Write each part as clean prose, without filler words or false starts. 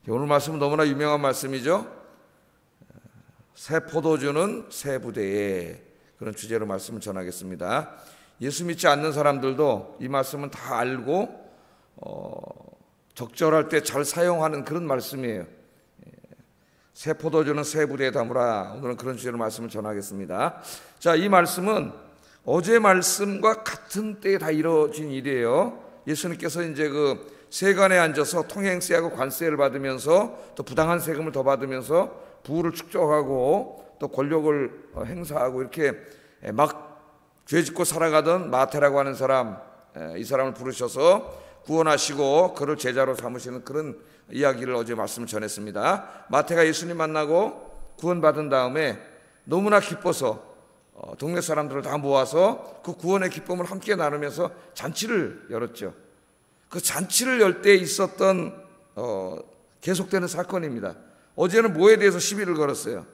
오늘 말씀은 너무나 유명한 말씀이죠. 새 포도주는 새 부대에, 그런 주제로 말씀을 전하겠습니다. 예수 믿지 않는 사람들도 이 말씀은 다 알고 적절할 때 잘 사용하는 그런 말씀이에요. 새 포도주는 새 부대에 담으라. 오늘은 그런 주제로 말씀을 전하겠습니다. 자, 이 말씀은 어제 말씀과 같은 때에 다 이루어진 일이에요. 예수님께서 이제 그 세관에 앉아서 통행세하고 관세를 받으면서 또 부당한 세금을 더 받으면서 부를 축적하고 또 권력을 행사하고 이렇게 막 죄짓고 살아가던 마태라고 하는 사람, 이 사람을 부르셔서 구원하시고 그를 제자로 삼으시는 그런 이야기를 어제 말씀을 전했습니다. 마태가 예수님 만나고 구원받은 다음에 너무나 기뻐서 동네 사람들을 다 모아서 그 구원의 기쁨을 함께 나누면서 잔치를 열었죠. 그 잔치를 열 때 있었던 계속되는 사건입니다. 어제는 뭐에 대해서 시비를 걸었어요?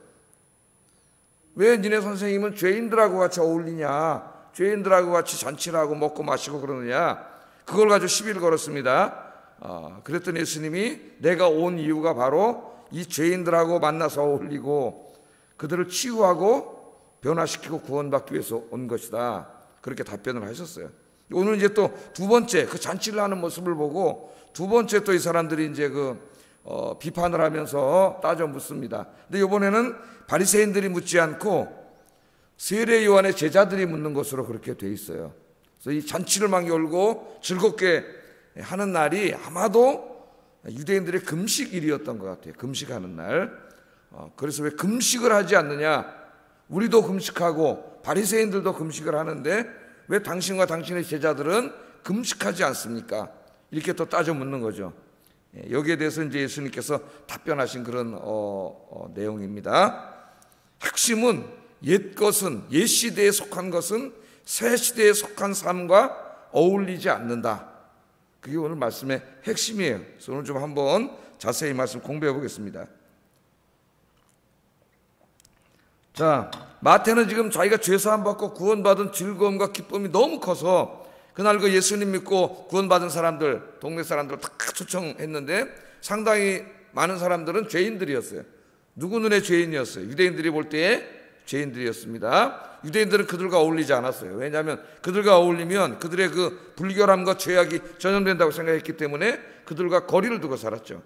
왜 니네 선생님은 죄인들하고 같이 어울리냐, 죄인들하고 같이 잔치를 하고 먹고 마시고 그러느냐, 그걸 가지고 시비를 걸었습니다. 그랬더니 예수님이 내가 온 이유가 바로 이 죄인들하고 만나서 어울리고 그들을 치유하고 변화시키고 구원받기 위해서 온 것이다, 그렇게 답변을 하셨어요. 오늘 이제 또 두 번째 그 잔치를 하는 모습을 보고 두 번째 또 이 사람들이 이제 비판을 하면서 따져 묻습니다. 근데 이번에는 바리새인들이 묻지 않고 세례 요한의 제자들이 묻는 것으로 그렇게 돼 있어요. 그래서 이 잔치를 막 열고 즐겁게 하는 날이 아마도 유대인들의 금식일이었던 것 같아요. 금식하는 날. 그래서 왜 금식을 하지 않느냐? 우리도 금식하고 바리새인들도 금식을 하는데 왜 당신과 당신의 제자들은 금식하지 않습니까? 이렇게 또 따져 묻는 거죠. 여기에 대해서 이제 예수님께서 답변하신 그런 내용입니다. 핵심은 옛 것은, 옛 시대에 속한 것은 새 시대에 속한 삶과 어울리지 않는다. 그게 오늘 말씀의 핵심이에요. 그래서 오늘 좀 한번 자세히 말씀 공부해 보겠습니다. 자, 마태는 지금 자기가 죄사함 받고 구원받은 즐거움과 기쁨이 너무 커서 그날 그 예수님 믿고 구원받은 사람들, 동네 사람들을 다 초청했는데 상당히 많은 사람들은 죄인들이었어요. 누구 눈에 죄인이었어요? 유대인들이 볼 때에 죄인들이었습니다. 유대인들은 그들과 어울리지 않았어요. 왜냐하면 그들과 어울리면 그들의 그 불결함과 죄악이 전염된다고 생각했기 때문에 그들과 거리를 두고 살았죠.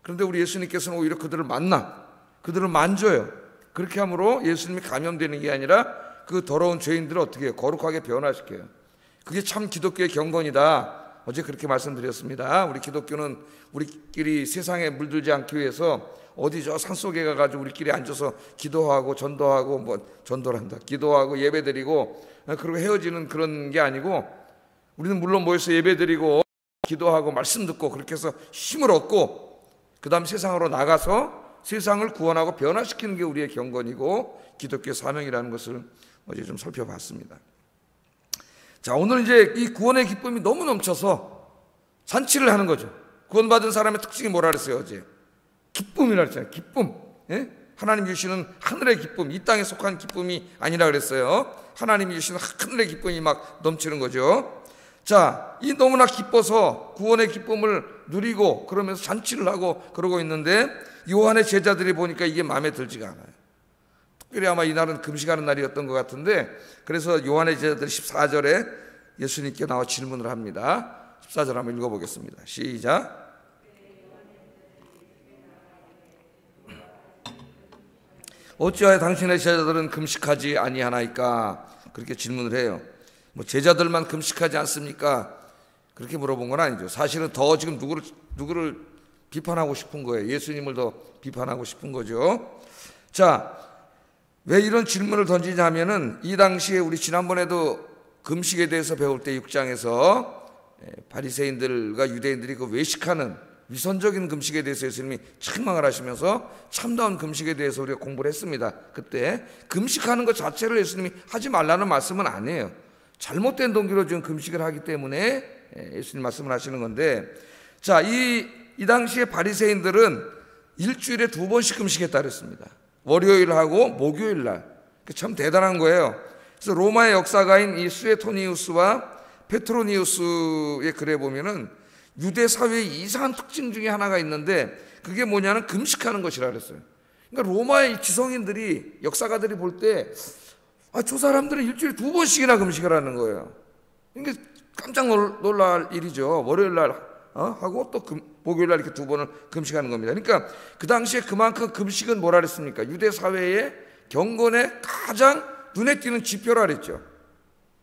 그런데 우리 예수님께서는 오히려 그들을 만나, 그들을 만져요. 그렇게 함으로 예수님이 감염되는 게 아니라 그 더러운 죄인들을 어떻게 해요? 거룩하게 변화시켜요. 그게 참 기독교의 경건이다. 어제 그렇게 말씀드렸습니다. 우리 기독교는 우리끼리 세상에 물들지 않기 위해서 어디 저 산속에 가가지고 우리끼리 앉아서 기도하고 전도하고 전도란다. 기도하고 예배드리고 그리고 헤어지는 그런 게 아니고 우리는 물론 모여서 예배드리고 기도하고 말씀 듣고 그렇게 해서 힘을 얻고 그 다음 세상으로 나가서 세상을 구원하고 변화시키는 게 우리의 경건이고 기독교의 사명이라는 것을 어제 좀 살펴봤습니다. 자, 오늘 이제 이 구원의 기쁨이 너무 넘쳐서 잔치를 하는 거죠. 구원받은 사람의 특징이 뭐라 그랬어요? 어제 기쁨이라 그랬잖아요. 기쁨. 예? 하나님 주시는 하늘의 기쁨, 이 땅에 속한 기쁨이 아니라 그랬어요. 하나님이 주시는 하늘의 기쁨이 막 넘치는 거죠. 자, 이 너무나 기뻐서 구원의 기쁨을 누리고 그러면서 잔치를 하고 그러고 있는데 요한의 제자들이 보니까 이게 마음에 들지가 않아요. 특별히 아마 이날은 금식하는 날이었던 것 같은데 그래서 요한의 제자들이 14절에 예수님께 나와 질문을 합니다. 14절 한번 읽어보겠습니다. 시작. 어찌하여 당신의 제자들은 금식하지 아니하나이까? 그렇게 질문을 해요. 뭐 제자들만 금식하지 않습니까? 그렇게 물어본 건 아니죠. 사실은 더 지금 누구를 비판하고 싶은 거예요. 예수님을 더 비판하고 싶은 거죠. 자, 왜 이런 질문을 던지냐면은 이 당시에 우리 지난번에도 금식에 대해서 배울 때 6장에서 바리새인들과 유대인들이 그 외식하는 위선적인 금식에 대해서 예수님이 책망을 하시면서 참다운 금식에 대해서 우리가 공부를 했습니다. 그때 금식하는 것 자체를 예수님이 하지 말라는 말씀은 아니에요. 잘못된 동기로 지금 금식을 하기 때문에 예수님 말씀을 하시는 건데, 자, 이 당시에 바리새인들은 일주일에 2번씩 금식했다 그랬습니다. 월요일하고 목요일날. 참 대단한 거예요. 그래서 로마의 역사가인 이 수에토니우스와 페트로니우스의 글에 보면은 유대 사회의 이상한 특징 중에 하나가 있는데 그게 뭐냐는 금식하는 것이라 그랬어요. 그러니까 로마의 지성인들이, 역사가들이 볼 때 저 사람들은 일주일에 2번씩이나 금식을 하는 거예요. 그러니까 깜짝 놀랄 일이죠. 월요일 날 하고 또 목요일 날 이렇게 2번을 금식하는 겁니다. 그러니까 그 당시에 그만큼 금식은 뭐라 그랬습니까? 유대 사회의 경건의 가장 눈에 띄는 지표라 그랬죠.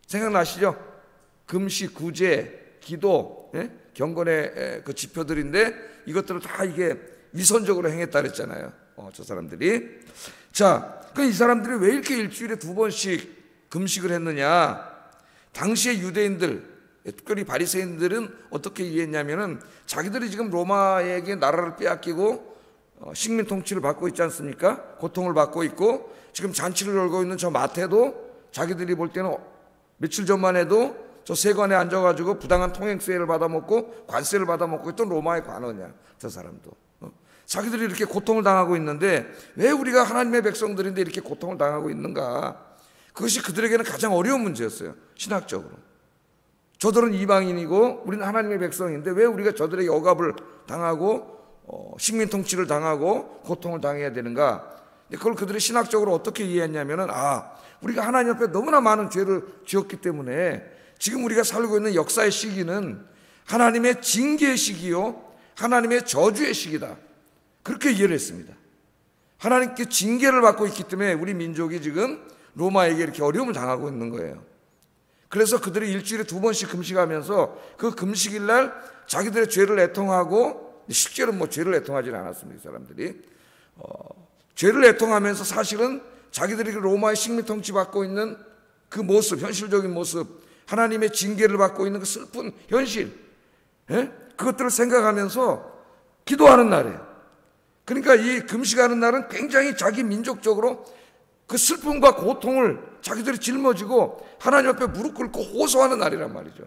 생각나시죠? 금식, 구제, 기도, 경건의 그 지표들인데 이것들을 다 이게 위선적으로 행했다 그랬잖아요. 저 사람들이. 자, 이 사람들이 왜 이렇게 일주일에 2번씩 금식을 했느냐? 당시의 유대인들, 특별히 바리새인들은 어떻게 이해했냐면은 자기들이 지금 로마에게 나라를 빼앗기고 식민 통치를 받고 있지 않습니까? 고통을 받고 있고 지금 잔치를 열고 있는 저 마태도 자기들이 볼 때는 며칠 전만 해도 저 세관에 앉아가지고 부당한 통행세를 받아먹고 관세를 받아먹고 있던 로마의 관원이야. 저 사람도. 자기들이 이렇게 고통을 당하고 있는데 왜 우리가 하나님의 백성들인데 이렇게 고통을 당하고 있는가? 그것이 그들에게는 가장 어려운 문제였어요. 신학적으로. 저들은 이방인이고 우리는 하나님의 백성인데 왜 우리가 저들에게 억압을 당하고 식민 통치를 당하고 고통을 당해야 되는가? 그걸 그들이 신학적으로 어떻게 이해했냐면은 우리가 하나님 앞에 너무나 많은 죄를 지었기 때문에 지금 우리가 살고 있는 역사의 시기는 하나님의 징계의 시기요 하나님의 저주의 시기다. 그렇게 이해를 했습니다. 하나님께 징계를 받고 있기 때문에 우리 민족이 지금 로마에게 이렇게 어려움을 당하고 있는 거예요. 그래서 그들이 일주일에 2번씩 금식하면서 그 금식일 날 자기들의 죄를 애통하고, 실제로 죄를 애통하지는 않았습니다. 이 사람들이 죄를 애통하면서 사실은 자기들이 로마의 식민 통치 받고 있는 그 모습, 현실적인 모습, 하나님의 징계를 받고 있는 그 슬픈 현실, 그것들을 생각하면서 기도하는 날이에요. 그러니까 이 금식하는 날은 굉장히 자기 민족적으로 그 슬픔과 고통을 자기들이 짊어지고 하나님 앞에 무릎 꿇고 호소하는 날이란 말이죠.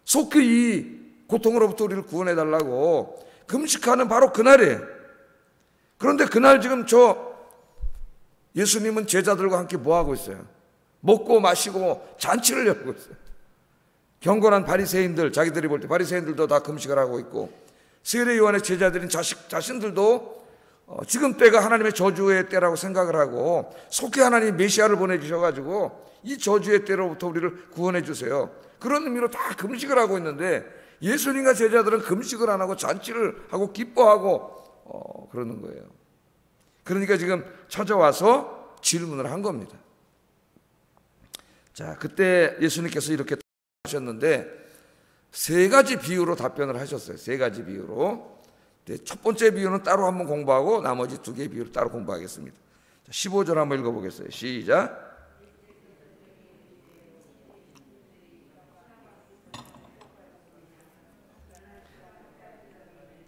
속히 이 고통으로부터 우리를 구원해 달라고 금식하는 바로 그날이에요. 그런데 그날 지금 예수님은 제자들과 함께 뭐 하고 있어요? 먹고 마시고 잔치를 열고 있어요. 경건한 바리새인들, 자기들이 볼 때 바리새인들도 다 금식을 하고 있고 세례 요한의 제자들인 자신들도 지금 때가 하나님의 저주의 때라고 생각을 하고 속히 하나님 메시아를 보내주셔가지고 이 저주의 때로부터 우리를 구원해 주세요. 그런 의미로 다 금식을 하고 있는데 예수님과 제자들은 금식을 안 하고 잔치를 하고 기뻐하고 그러는 거예요. 그러니까 지금 찾아와서 질문을 한 겁니다. 자, 그때 예수님께서 이렇게 하셨는데 3가지 비유로 답변을 하셨어요. 3가지 비유로. 첫 번째 비유는 따로 한번 공부하고 나머지 2개의 비유를 따로 공부하겠습니다. 15절 한번 읽어보겠어요. 시작.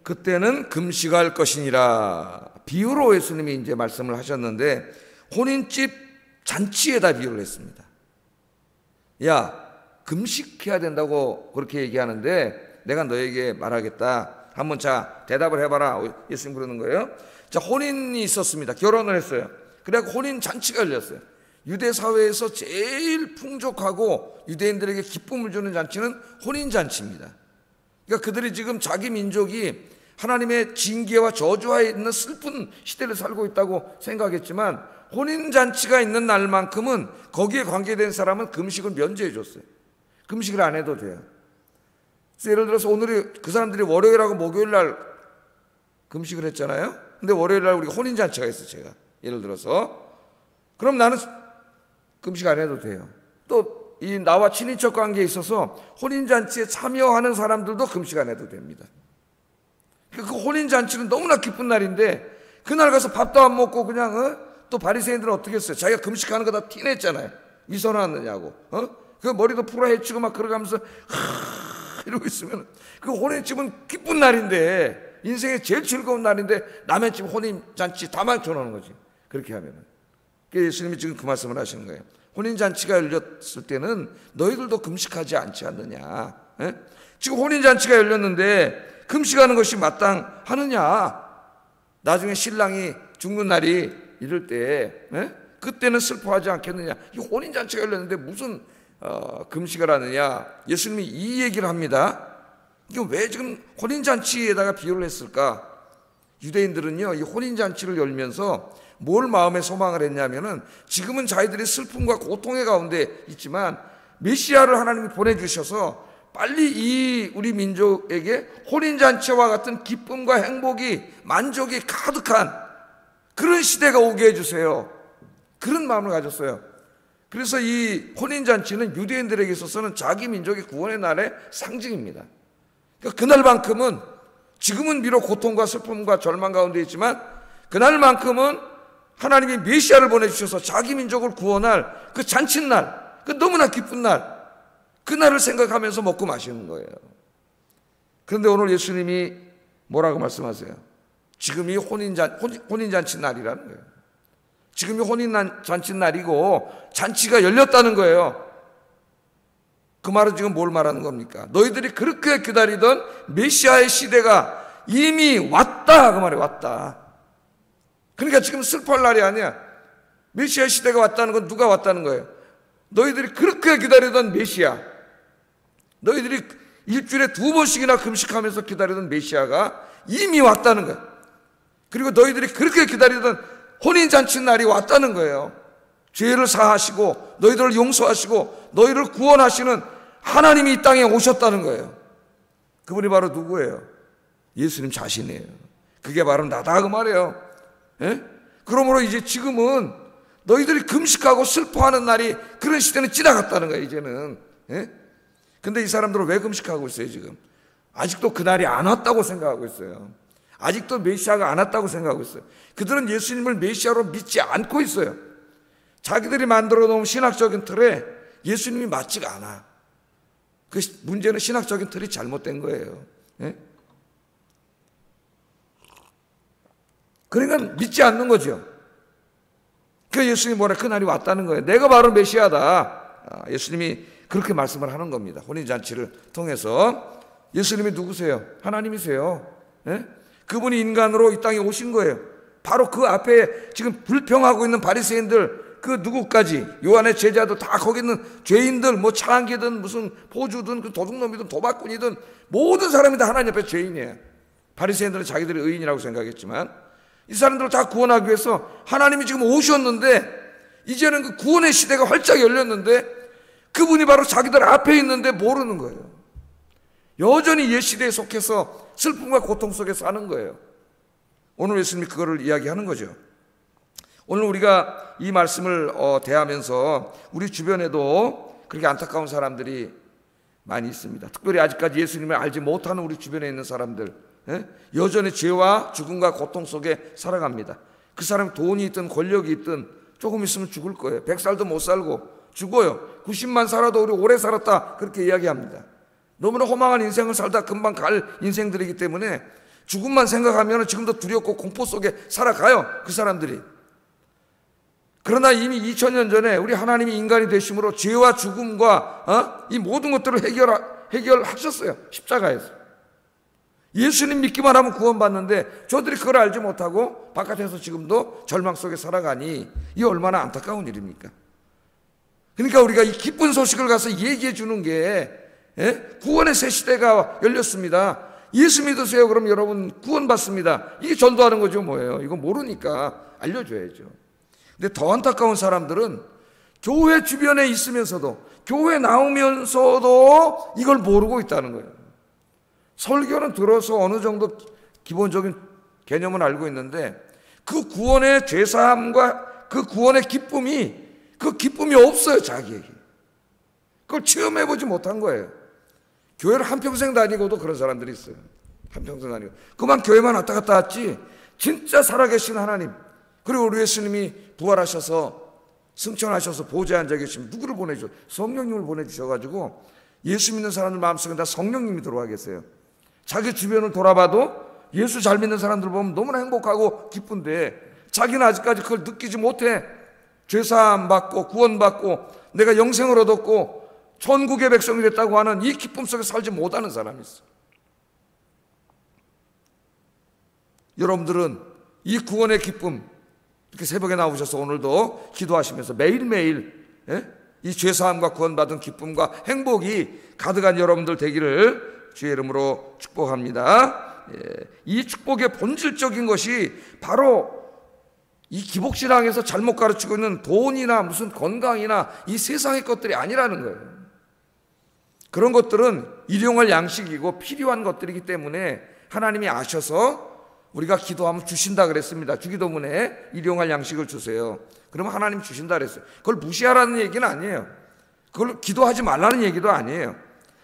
그때는 금식할 것이니라. 비유로 예수님이 이제 말씀을 하셨는데 혼인집 잔치에다 비유를 했습니다. 야, 금식해야 된다고 그렇게 얘기하는데 내가 너에게 말하겠다. 한번 대답을 해봐라. 예수님 그러는 거예요. 혼인이 있었습니다. 결혼을 했어요. 그래서 혼인 잔치가 열렸어요. 유대 사회에서 제일 풍족하고 유대인들에게 기쁨을 주는 잔치는 혼인 잔치입니다. 그러니까 그들이 지금 자기 민족이 하나님의 징계와 저주하에 있는 슬픈 시대를 살고 있다고 생각했지만 혼인 잔치가 있는 날만큼은 거기에 관계된 사람은 금식을 면제해 줬어요. 금식을 안 해도 돼요. 예를 들어서 오늘이 그 사람들이 월요일하고 목요일 날 금식을 했잖아요. 근데 월요일 날 우리가 혼인 잔치가 있어요. 제가 예를 들어서 그럼 나는 금식 안 해도 돼요. 또 이 나와 친인척 관계에 있어서 혼인 잔치에 참여하는 사람들도 금식 안 해도 됩니다. 그 혼인 잔치는 너무나 기쁜 날인데 그날 가서 밥도 안 먹고 그냥 또 바리새인들은 어떻게 했어요? 자기가 금식하는 거 다 티냈잖아요. 위선하느냐고. 그 머리도 풀어 헤치고 막 그러가면서 이러고 있으면 그 혼인집은 기쁜 날인데 인생의 제일 즐거운 날인데 남의 집 혼인 잔치 다 망쳐놓는 거지. 그렇게 하면은. 예수님이 지금 그 말씀을 하시는 거예요. 혼인 잔치가 열렸을 때는 너희들도 금식하지 않지 않느냐. 지금 혼인 잔치가 열렸는데 금식하는 것이 마땅하느냐. 나중에 신랑이 죽는 날이 이럴 때 그때는 슬퍼하지 않겠느냐. 이 혼인 잔치가 열렸는데 무슨 금식을 하느냐. 예수님이 이 얘기를 합니다. 이게 왜 지금 혼인 잔치에다가 비유를 했을까? 유대인들은요, 이 혼인잔치를 열면서 뭘 마음에 소망을 했냐면은, 지금은 자기들이 슬픔과 고통의 가운데 있지만 메시아를 하나님이 보내주셔서 빨리 이 우리 민족에게 혼인잔치와 같은 기쁨과 행복이, 만족이 가득한 그런 시대가 오게 해주세요. 그런 마음을 가졌어요. 그래서 이 혼인잔치는 유대인들에게 있어서는 자기 민족의 구원의 날의 상징입니다. 그러니까 그날만큼은, 지금은 비록 고통과 슬픔과 절망 가운데 있지만 그날만큼은 하나님이 메시아를 보내주셔서 자기 민족을 구원할 그 잔칫날, 그 너무나 기쁜 날, 그날을 생각하면서 먹고 마시는 거예요. 그런데 오늘 예수님이 뭐라고 말씀하세요? 지금이 혼인잔치 날이라는 거예요. 지금이 혼인잔치 날이고 잔치가 열렸다는 거예요. 그 말은 지금 뭘 말하는 겁니까? 너희들이 그렇게 기다리던 메시아의 시대가 이미 왔다, 그 말이에요. 왔다. 그러니까 지금 슬퍼할 날이 아니야. 메시아 시대가 왔다는 건 누가 왔다는 거예요? 너희들이 그렇게 기다리던 메시아, 너희들이 일주일에 2번씩이나 금식하면서 기다리던 메시아가 이미 왔다는 거예요. 그리고 너희들이 그렇게 기다리던 혼인잔치 날이 왔다는 거예요. 죄를 사하시고 너희들을 용서하시고 너희를 구원하시는 하나님이 이 땅에 오셨다는 거예요. 그분이 바로 누구예요? 예수님 자신이에요. 그게 바로 나다, 그 말이에요. 예? 그러므로 이제 지금은 너희들이 금식하고 슬퍼하는 날이, 그런 시대는 지나갔다는 거예요, 이제는. 예? 근데 이 사람들은 왜 금식하고 있어요, 지금? 아직도 그날이 안 왔다고 생각하고 있어요. 아직도 메시아가 안 왔다고 생각하고 있어요. 그들은 예수님을 메시아로 믿지 않고 있어요. 자기들이 만들어 놓은 신학적인 틀에 예수님이 맞지가 않아. 그 문제는 신학적인 틀이 잘못된 거예요. 예? 그러니까 믿지 않는 거죠. 그 예수님이 뭐래? 그날이 왔다는 거예요. 내가 바로 메시아다. 예수님이 그렇게 말씀을 하는 겁니다. 혼인잔치를 통해서. 예수님이 누구세요? 하나님이세요. 예? 그분이 인간으로 이 땅에 오신 거예요. 바로 그 앞에 지금 불평하고 있는 바리새인들, 그 누구까지, 요한의 제자도 다 거기 있는 죄인들, 뭐 차랑기든 무슨 포주든 그 도둑놈이든 도박꾼이든 모든 사람이 다 하나님 앞에 죄인이에요. 바리새인들은 자기들이 의인이라고 생각했지만 이 사람들을 다 구원하기 위해서 하나님이 지금 오셨는데, 이제는 그 구원의 시대가 활짝 열렸는데 그분이 바로 자기들 앞에 있는데 모르는 거예요. 여전히 옛 시대에 속해서 슬픔과 고통 속에 사는 거예요. 오늘 예수님이 그거를 이야기하는 거죠. 오늘 우리가 이 말씀을 대하면서 우리 주변에도 그렇게 안타까운 사람들이 많이 있습니다. 특별히 아직까지 예수님을 알지 못하는 우리 주변에 있는 사람들, 여전히 죄와 죽음과 고통 속에 살아갑니다. 그 사람이 돈이 있든 권력이 있든 조금 있으면 죽을 거예요. 100살도 못 살고 죽어요. 90만 살아도 우리 오래 살았다, 그렇게 이야기합니다. 너무나 허망한 인생을 살다 금방 갈 인생들이기 때문에 죽음만 생각하면 지금도 두렵고 공포 속에 살아가요, 그 사람들이. 그러나 이미 2000년 전에 우리 하나님이 인간이 되심으로 죄와 죽음과 이 모든 것들을 해결하셨어요, 십자가에서. 예수님 믿기만 하면 구원받는데 저들이 그걸 알지 못하고 바깥에서 지금도 절망 속에 살아가니 이 얼마나 안타까운 일입니까? 그러니까 우리가 이 기쁜 소식을 가서 얘기해 주는 게, 구원의 새 시대가 열렸습니다. 예수 믿으세요. 그럼 여러분 구원받습니다. 이게 전도하는 거죠. 뭐예요? 이거 모르니까 알려줘야죠. 근데 더 안타까운 사람들은 교회 주변에 있으면서도, 교회 나오면서도 이걸 모르고 있다는 거예요. 설교는 들어서 어느 정도 기본적인 개념은 알고 있는데 그 구원의 죄사함과 그 구원의 기쁨이, 그 기쁨이 없어요, 자기에게. 그걸 체험해보지 못한 거예요. 교회를 한평생 다니고도 그런 사람들이 있어요. 한평생 다니고 그만 교회만 왔다 갔다 왔지 진짜 살아계신 하나님, 그리고 우리 예수님이 부활하셔서 승천하셔서 보좌에 앉아 계시면 누구를 보내주셔? 성령님을 보내주셔가지고 예수 믿는 사람들 마음속에 다 성령님이 들어와 계세요. 자기 주변을 돌아봐도 예수 잘 믿는 사람들 보면 너무나 행복하고 기쁜데 자기는 아직까지 그걸 느끼지 못해. 죄사함 받고 구원받고 내가 영생을 얻었고 천국의 백성이 됐다고 하는 이 기쁨 속에 살지 못하는 사람이 있어요. 여러분들은 이 구원의 기쁨, 이렇게 새벽에 나오셔서 오늘도 기도하시면서 매일매일 이 죄사함과 구원받은 기쁨과 행복이 가득한 여러분들 되기를 주의 이름으로 축복합니다. 이 축복의 본질적인 것이 바로 이 기복신앙에서 잘못 가르치고 있는 돈이나 무슨 건강이나 이 세상의 것들이 아니라는 거예요. 그런 것들은 일용할 양식이고 필요한 것들이기 때문에 하나님이 아셔서 우리가 기도하면 주신다 그랬습니다. 주기도문에 일용할 양식을 주세요. 그러면 하나님 주신다 그랬어요. 그걸 무시하라는 얘기는 아니에요. 그걸 기도하지 말라는 얘기도 아니에요.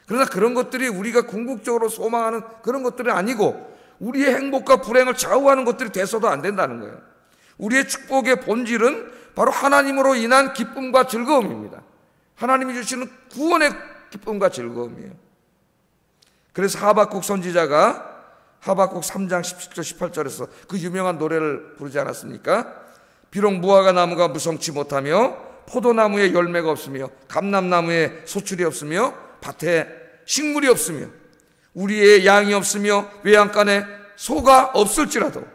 그러나 그런 것들이 우리가 궁극적으로 소망하는 그런 것들은 아니고 우리의 행복과 불행을 좌우하는 것들이 돼서도 안 된다는 거예요. 우리의 축복의 본질은 바로 하나님으로 인한 기쁨과 즐거움입니다. 하나님이 주시는 구원의 기쁨과 즐거움이에요. 그래서 하박국 선지자가 하박국 3장 17절 18절에서 그 유명한 노래를 부르지 않았습니까? 비록 무화과 나무가 무성치 못하며 포도나무에 열매가 없으며 감람나무에 소출이 없으며 밭에 식물이 없으며 우리의 양이 없으며 외양간에 소가 없을지라도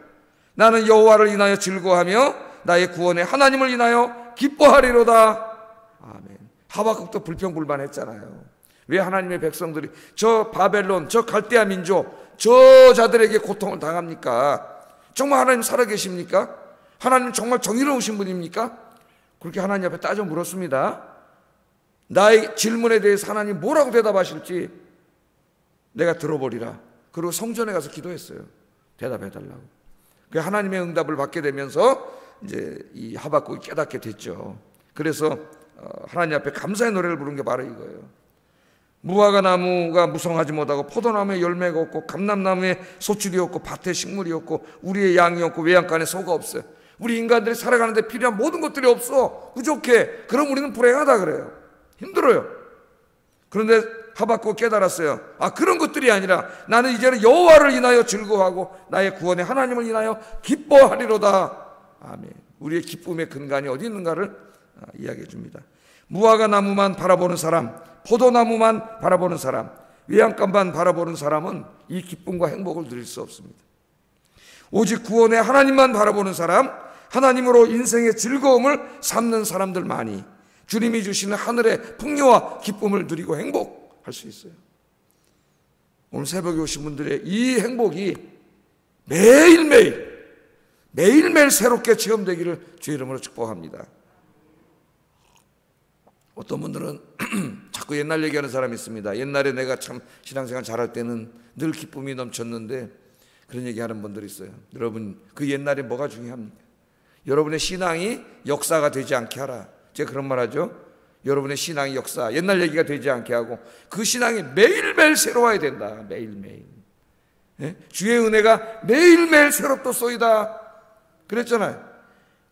나는 여호와를 인하여 즐거워하며 나의 구원의 하나님을 인하여 기뻐하리로다. 아멘. 하박국도 불평불만했잖아요. 왜 하나님의 백성들이 저 바벨론, 저 갈대아 민족, 저 자들에게 고통을 당합니까? 정말 하나님 살아계십니까? 하나님 정말 정의로우신 분입니까? 그렇게 하나님 앞에 따져 물었습니다. 나의 질문에 대해서 하나님 뭐라고 대답하실지 내가 들어보리라. 그리고 성전에 가서 기도했어요. 대답해달라고. 그 하나님의 응답을 받게 되면서 이제 이 하박국이 깨닫게 됐죠. 그래서 하나님 앞에 감사의 노래를 부른 게 바로 이거예요. 무화과 나무가 무성하지 못하고 포도나무에 열매가 없고 감람나무에 소출이 없고 밭에 식물이 없고 우리의 양이 없고 외양간에 소가 없어요. 우리 인간들이 살아가는데 필요한 모든 것들이 없어. 부족해. 그럼 우리는 불행하다 그래요. 힘들어요. 그런데 하박국 깨달았어요. 아, 그런 것들이 아니라 나는 이제는 여호와를 인하여 즐거워하고 나의 구원의 하나님을 인하여 기뻐하리로다. 아멘. 우리의 기쁨의 근간이 어디 있는가를 이야기해 줍니다. 무화과 나무만 바라보는 사람, 포도나무만 바라보는 사람, 외양간만 바라보는 사람은 이 기쁨과 행복을 누릴 수 없습니다. 오직 구원의 하나님만 바라보는 사람, 하나님으로 인생의 즐거움을 삼는 사람들만이 주님이 주시는 하늘의 풍요와 기쁨을 누리고 행복할 수 있어요. 오늘 새벽에 오신 분들의 이 행복이 매일매일 새롭게 체험되기를 주의 이름으로 축복합니다. 어떤 분들은 자꾸 옛날 얘기하는 사람이 있습니다. 옛날에 내가 참 신앙생활 잘할 때는 늘 기쁨이 넘쳤는데, 그런 얘기하는 분들이 있어요. 여러분, 그 옛날에 뭐가 중요합니까? 여러분의 신앙이 역사가 되지 않게 하라. 제가 그런 말 하죠. 여러분의 신앙이 역사, 옛날 얘기가 되지 않게 하고 그 신앙이 매일매일 새로워야 된다. 매일매일. 예? 주의 은혜가 매일매일 새롭도소이다 그랬잖아요.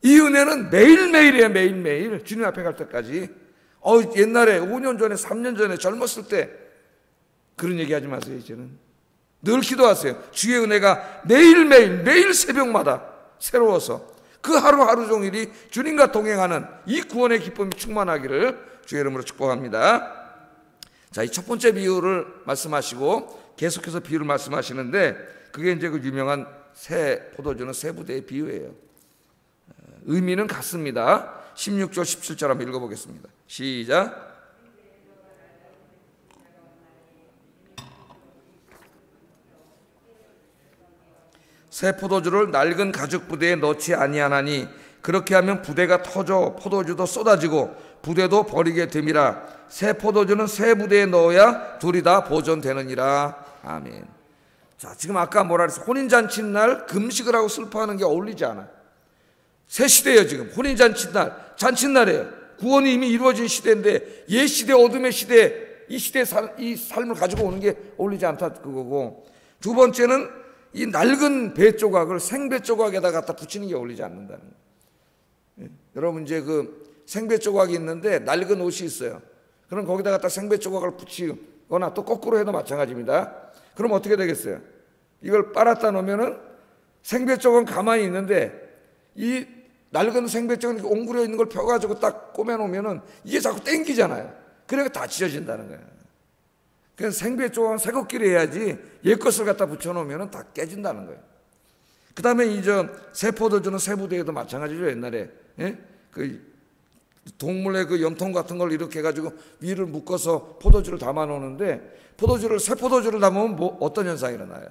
이 은혜는 매일매일이에요. 매일매일. 주님 앞에 갈 때까지. 옛날에 5년 전에 3년 전에 젊었을 때 그런 얘기하지 마세요. 이제는 늘 기도하세요. 주의 은혜가 매일 새벽마다 새로워서 그 하루하루 종일이 주님과 동행하는 이 구원의 기쁨이 충만하기를 주의 이름으로 축복합니다. 자, 이 첫 번째 비유를 말씀하시고 계속해서 비유를 말씀하시는데, 그게 이제 그 유명한 새 포도주는 새 부대의 비유예요. 의미는 같습니다. 16절 17절 한번 읽어보겠습니다. 시작. 새 포도주를 낡은 가죽 부대에 넣지 아니하나니 그렇게 하면 부대가 터져 포도주도 쏟아지고 부대도 버리게 됨이라. 새 포도주는 새 부대에 넣어야 둘이 다 보존되느니라. 아멘. 자, 지금 아까 뭐라 그랬어요? 혼인잔치 날 금식을 하고 슬퍼하는 게 어울리지 않아요. 새 시대예요. 지금 혼인잔치날, 잔칫날이에요. 구원이 이미 이루어진 시대인데 옛 시대, 어둠의 시대, 이 시대의 이 삶을 가지고 오는 게 어울리지 않다 그거고, 두 번째는 이 낡은 배 조각을 생배 조각에다 갖다 붙이는 게 어울리지 않는다는 거예요. 예? 여러분, 이제 그 생배 조각이 있는데 낡은 옷이 있어요. 그럼 거기다 갖다 생배 조각을 붙이거나 또 거꾸로 해도 마찬가지입니다. 그럼 어떻게 되겠어요? 이걸 빨았다 놓으면은 생배 조각은 가만히 있는데 이 낡은 생배 조각이 옹구려 있는 걸 펴가지고 딱 꼬매놓으면은 이게 자꾸 땡기잖아요. 그래서 다 찢어진다는 거예요. 그래서 생배 조각은 새 것끼리 해야지 옛 것을 갖다 붙여놓으면 다 깨진다는 거예요. 그 다음에 새 포도주는 새 부대에도 마찬가지죠. 옛날에 그 동물의 그 염통 같은 걸 이렇게 해가지고 위를 묶어서 포도주를 담아 놓는데 새 포도주를 담으면 어떤 현상이 일어나요?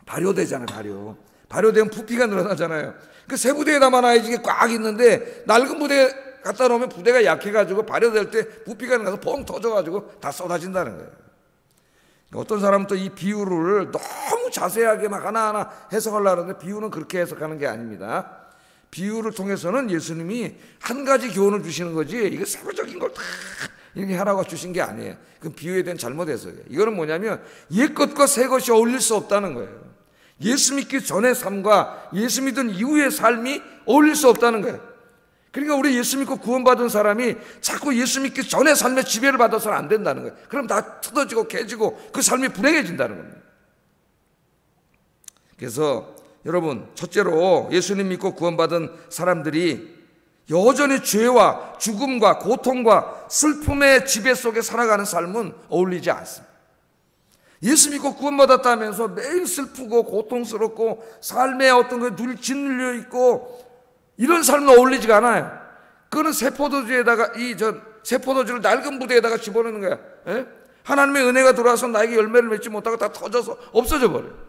발효되잖아요. 발효되면 부피가 늘어나잖아요. 그 새 부대에다 놔야지 이게 꽉 있는데 낡은 부대 갖다 놓으면 부대가 약해가지고 발효될 때 부피가 늘어나서 뻥 터져가지고 다 쏟아진다는 거예요. 어떤 사람은 또 이 비유를 너무 자세하게 막 하나하나 해석하려고 하는데 비유는 그렇게 해석하는 게 아닙니다. 비유를 통해서는 예수님이 한 가지 교훈을 주시는 거지 이거 세부적인 걸 다 이렇게 하라고 주신 게 아니에요. 그 비유에 대한 잘못 해석이에요. 이거는 뭐냐면 옛 것과 새 것이 어울릴 수 없다는 거예요. 예수 믿기 전의 삶과 예수 믿은 이후의 삶이 어울릴 수 없다는 거예요. 그러니까 우리 예수 믿고 구원받은 사람이 자꾸 예수 믿기 전의 삶의 지배를 받아서는 안 된다는 거예요. 그럼 다 뜯어지고 깨지고 그 삶이 불행해진다는 겁니다. 그래서 여러분, 첫째로 예수님 믿고 구원받은 사람들이 여전히 죄와 죽음과 고통과 슬픔의 지배 속에 살아가는 삶은 어울리지 않습니다. 예수 믿고 구원받았다면서 매일 슬프고 고통스럽고 삶에 어떤 게 늘 짓눌려 있고 이런 삶은 어울리지가 않아요. 그거는 새 포도주에다가 새 포도주를 낡은 부대에다가 집어넣는 거야. 예? 하나님의 은혜가 들어와서 나에게 열매를 맺지 못하고 다 터져서 없어져 버려요.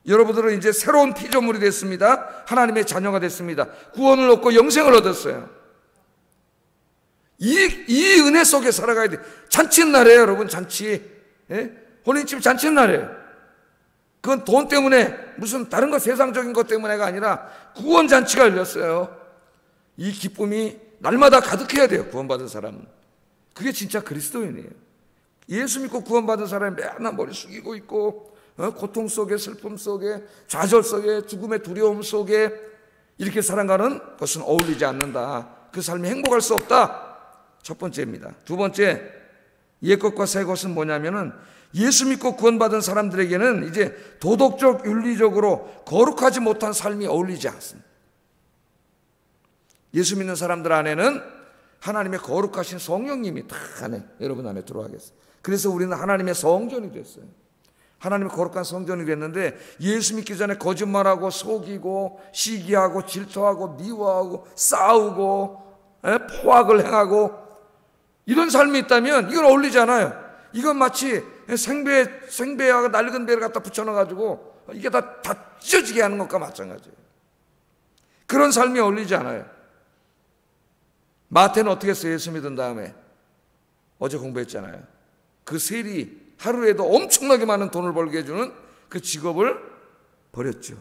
여러분들은 이제 새로운 피조물이 됐습니다. 하나님의 자녀가 됐습니다. 구원을 얻고 영생을 얻었어요. 이 은혜 속에 살아가야 돼. 잔칫날이에요, 여러분. 잔치. 예? 혼인집 잔칫날이에요. 그건 돈 때문에 무슨 다른 거 세상적인 것 때문에가 아니라 구원 잔치가 열렸어요. 이 기쁨이 날마다 가득해야 돼요, 구원받은 사람은. 그게 진짜 그리스도인이에요. 예수 믿고 구원받은 사람이 맨날 머리 숙이고 있고 고통 속에, 슬픔 속에, 좌절 속에, 죽음의 두려움 속에 이렇게 살아가는 것은 어울리지 않는다. 그 삶이 행복할 수 없다. 첫 번째입니다. 두 번째, 옛것과 새것은 뭐냐면은 예수 믿고 구원받은 사람들에게는 이제 도덕적, 윤리적으로 거룩하지 못한 삶이 어울리지 않습니다. 예수 믿는 사람들 안에는 하나님의 거룩하신 성령님이 다 여러분 안에 들어가겠어요. 그래서 우리는 하나님의 성전이 됐어요. 하나님의 거룩한 성전이 됐는데 예수 믿기 전에 거짓말하고 속이고 시기하고 질투하고 미워하고 싸우고 포악을 행하고 이런 삶이 있다면 이건 어울리지 않아요. 이건 마치 생배하고 낡은 배를 갖다 붙여넣어가지고 이게 다 찢어지게 하는 것과 마찬가지예요. 그런 삶이 어울리지 않아요. 마태는 어떻게 했어요? 예수 믿은 다음에 어제 공부했잖아요. 그 세리 하루에도 엄청나게 많은 돈을 벌게 해주는 그 직업을 버렸죠.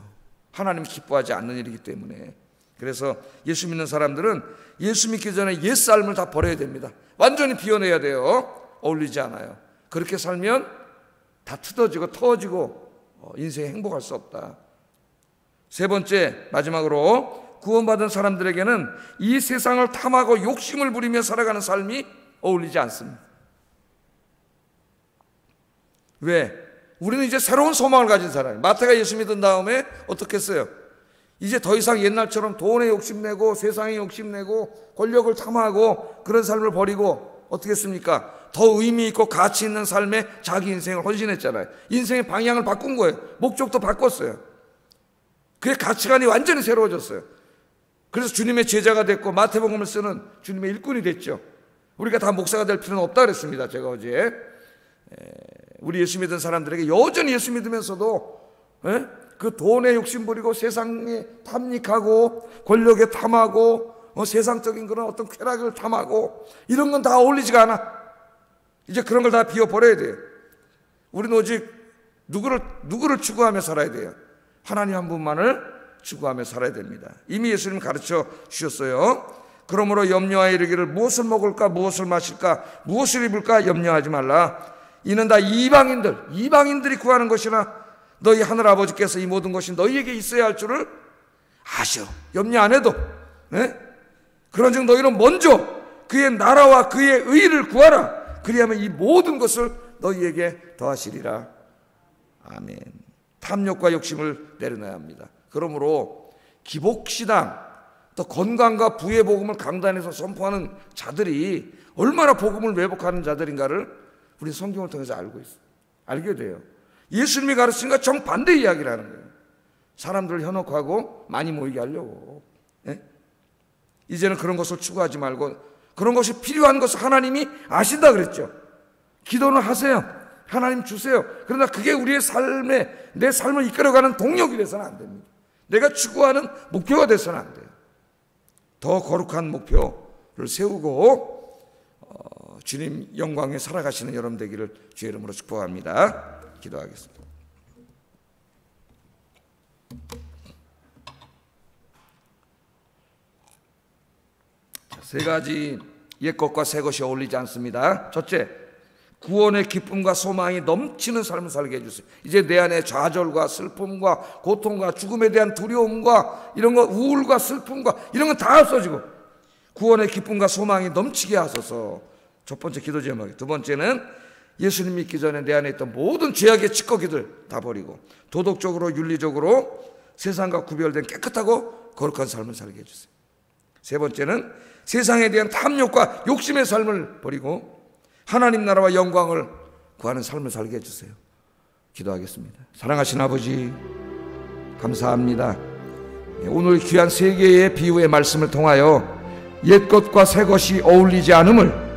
하나님 기뻐하지 않는 일이기 때문에. 그래서 예수 믿는 사람들은 예수 믿기 전에 옛 삶을 다 버려야 됩니다. 완전히 비워내야 돼요. 어울리지 않아요. 그렇게 살면 다 뜯어지고 터지고 인생에 행복할 수 없다. 세 번째, 마지막으로 구원받은 사람들에게는 이 세상을 탐하고 욕심을 부리며 살아가는 삶이 어울리지 않습니다. 왜? 우리는 이제 새로운 소망을 가진 사람이에요. 마태가 예수 믿은 다음에 어떻게 했어요? 이제 더 이상 옛날처럼 돈에 욕심내고 세상에 욕심내고 권력을 탐하고 그런 삶을 버리고 어떻게 했습니까? 더 의미 있고 가치 있는 삶에 자기 인생을 헌신했잖아요. 인생의 방향을 바꾼 거예요. 목적도 바꿨어요. 그의 가치관이 완전히 새로워졌어요. 그래서 주님의 제자가 됐고 마태복음을 쓰는 주님의 일꾼이 됐죠. 우리가 다 목사가 될 필요는 없다 그랬습니다. 제가 어제 우리 예수 믿은 사람들에게 여전히 예수 믿으면서도 그 돈에 욕심 부리고 세상에 탐닉하고 권력에 탐하고 세상적인 그런 어떤 쾌락을 탐하고 이런 건 다 어울리지가 않아. 이제 그런 걸 다 비워버려야 돼요. 우리는 오직 누구를 추구하며 살아야 돼요? 하나님 한 분만을 추구하며 살아야 됩니다. 이미 예수님 가르쳐 주셨어요. 그러므로 염려하여 이르기를 무엇을 먹을까 무엇을 마실까 무엇을 입을까 염려하지 말라. 이는 다 이방인들이 구하는 것이나 너희 하늘아버지께서 이 모든 것이 너희에게 있어야 할 줄을 아셔. 염려 안 해도 그런즉 너희는 먼저 그의 나라와 그의 의를 구하라. 그리하면 이 모든 것을 너희에게 더하시리라. 아멘. 탐욕과 욕심을 내려놔야 합니다. 그러므로 기복신앙 또 건강과 부의 복음을 강단에서 선포하는 자들이 얼마나 복음을 왜곡하는 자들인가를 우리 성경을 통해서 알고 있어요. 알게 돼요. 예수님이 가르친 것과 정반대 이야기를 하는 거예요. 사람들을 현혹하고 많이 모이게 하려고. 이제는 그런 것을 추구하지 말고 그런 것이 필요한 것을 하나님이 아신다 그랬죠. 기도는 하세요. 하나님 주세요. 그러나 그게 우리의 삶에, 내 삶을 이끌어가는 동력이 돼서는 안 됩니다. 내가 추구하는 목표가 돼서는 안 돼요. 더 거룩한 목표를 세우고 주님 영광에 살아가시는 여러분 되기를 주의 이름으로 축복합니다. 기도하겠습니다. 세 가지 옛것과 새것이 어울리지 않습니다. 첫째, 구원의 기쁨과 소망이 넘치는 삶을 살게 해주세요. 이제 내 안에 좌절과 슬픔과 고통과 죽음에 대한 두려움과 이런 거, 우울과 슬픔과 이런 건 다 없어지고 구원의 기쁨과 소망이 넘치게 하소서. 첫 번째 기도 제목이에요. 두 번째는 예수님 믿기 전에 내 안에 있던 모든 죄악의 찌꺼기들 다 버리고 도덕적으로 윤리적으로 세상과 구별된 깨끗하고 거룩한 삶을 살게 해주세요. 세 번째는 세상에 대한 탐욕과 욕심의 삶을 버리고 하나님 나라와 영광을 구하는 삶을 살게 해주세요. 기도하겠습니다. 사랑하신 아버지, 감사합니다. 오늘 귀한 세 개의 비유의 말씀을 통하여 옛것과 새것이 어울리지 않음을